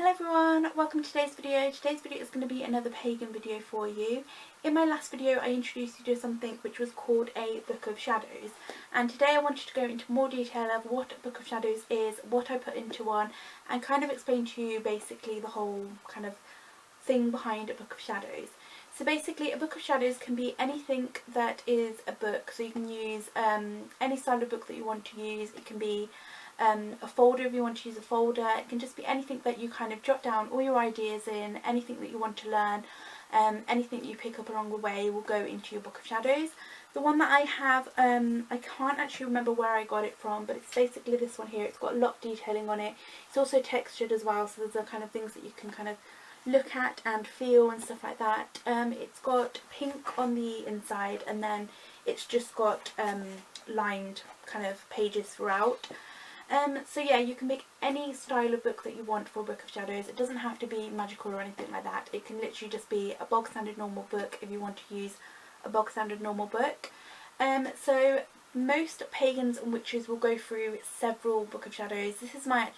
Hello everyone, welcome to today's video. Today's video is going to be another pagan video for you. In my last video I introduced you to something which was called a Book of Shadows, and today I wanted to go into more detail of what a Book of Shadows is, what I put into one, and kind of explain to you basically the whole kind of thing behind a Book of Shadows. So basically a Book of Shadows can be anything that is a book, so you can use any style of book that you want to use. It can be a folder if you want to use a folder. It can just be anything that you kind of jot down all your ideas in, anything that you want to learn, anything you pick up along the way will go into your Book of Shadows. The one that I have, I can't actually remember where I got it from, but it's basically this one here. It's got a lot of detailing on it. It's also textured as well, so there's the kind of things that you can kind of look at and feel and stuff like that. It's got pink on the inside, and then it's just got lined kind of pages throughout. So yeah, you can pick any style of book that you want for a Book of Shadows. It doesn't have to be magical or anything like that. It can literally just be a bog standard normal book if you want to use a bog standard normal book. So most pagans and witches will go through several Book of Shadows. This is my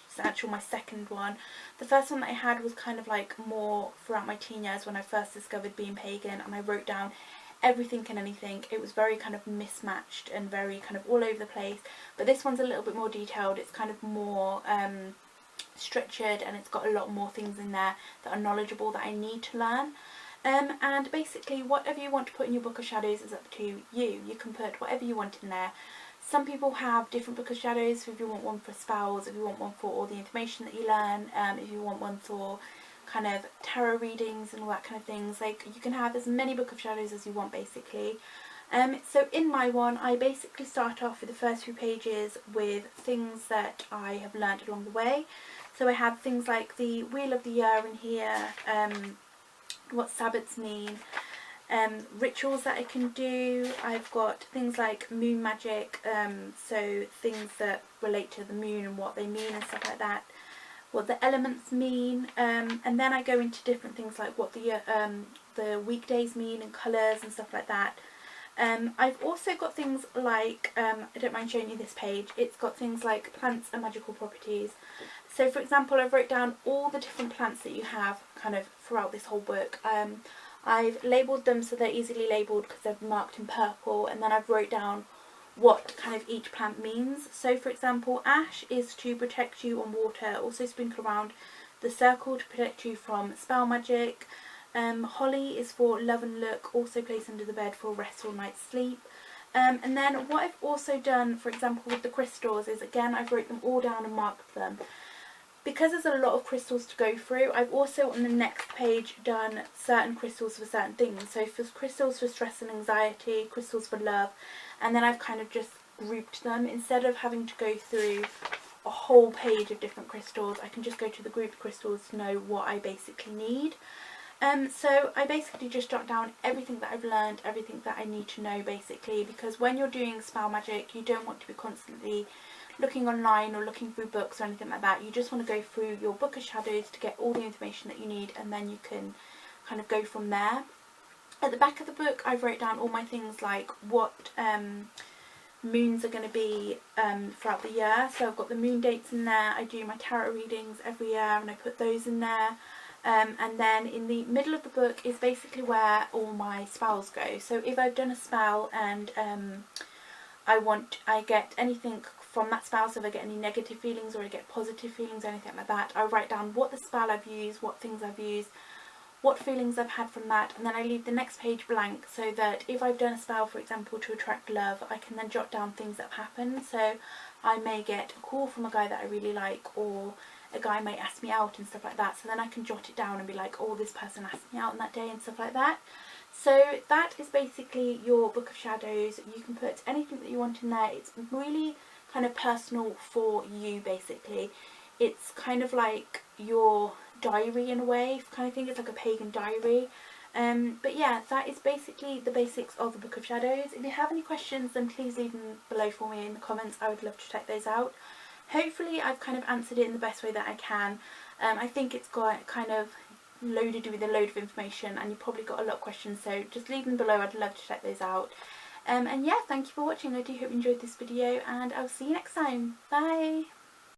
second one. The first one that I had was kind of like more throughout my teen years when I first discovered being pagan, and I wrote down everything and anything. It was very kind of mismatched and very kind of all over the place, but this one's a little bit more detailed. It's kind of more structured, and it's got a lot more things in there that are knowledgeable that I need to learn. And basically whatever you want to put in your Book of Shadows is up to you. You can put whatever you want in there. Some people have different Book of Shadows. So if you want one for spells, if you want one for all the information that you learn, if you want one for kind of tarot readings and all that kind of things, like you can have as many Book of Shadows as you want basically. So in my one I basically start off with the first few pages with things that I have learned along the way. So I have things like the Wheel of the Year in here, what Sabbats mean, rituals that I can do. I've got things like moon magic, so things that relate to the moon and what they mean and stuff like that, what the elements mean, and then I go into different things like what the weekdays mean and colours and stuff like that. I've also got things like, I don't mind showing you this page, it's got things like plants and magical properties. So for example, I've wrote down all the different plants that you have kind of throughout this whole book. I've labelled them so they're easily labelled because they're marked in purple, and then I've wrote down what kind of each plant means. So for example, ash is to protect you on water, also sprinkle around the circle to protect you from spell magic. Holly is for love and luck, also placed under the bed for rest or night's sleep. And then what I've also done, for example with the crystals, is again I've wrote them all down and marked them. Because there's a lot of crystals to go through, I've also on the next page done certain crystals for certain things. So for crystals for stress and anxiety, crystals for love, and then I've kind of just grouped them. Instead of having to go through a whole page of different crystals, I can just go to the grouped crystals to know what I basically need. So I basically just jot down everything that I've learned, everything that I need to know basically, because when you're doing spell magic you don't want to be constantly looking online or looking through books or anything like that. You just want to go through your Book of Shadows to get all the information that you need, and then you can kind of go from there. At the back of the book I've wrote down all my things like what moons are going to be throughout the year. So I've got the moon dates in there. I do my tarot readings every year and I put those in there. And then in the middle of the book is basically where all my spells go. So if I've done a spell and I get anything from that spell, so if I get any negative feelings or I get positive feelings or anything like that, I write down what the spell I've used, what things I've used, what feelings I've had from that, and then I leave the next page blank so that if I've done a spell, for example, to attract love, I can then jot down things that have happened. So I may get a call from a guy that I really like, or a guy might ask me out and stuff like that, so then I can jot it down and be like, oh, this person asked me out on that day and stuff like that. So that is basically your Book of Shadows. You can put anything that you want in there. It's really kind of personal for you basically. It's kind of like your diary in a way, kind of thing. It's like a pagan diary. But yeah, that is basically the basics of the Book of Shadows. If you have any questions then please leave them below for me in the comments. I would love to check those out. Hopefully I've kind of answered it in the best way that I can. I think it's got kind of loaded with a load of information and you've probably got a lot of questions, so just leave them below. I'd love to check those out. And yeah, thank you for watching. I do hope you enjoyed this video and I'll see you next time. Bye!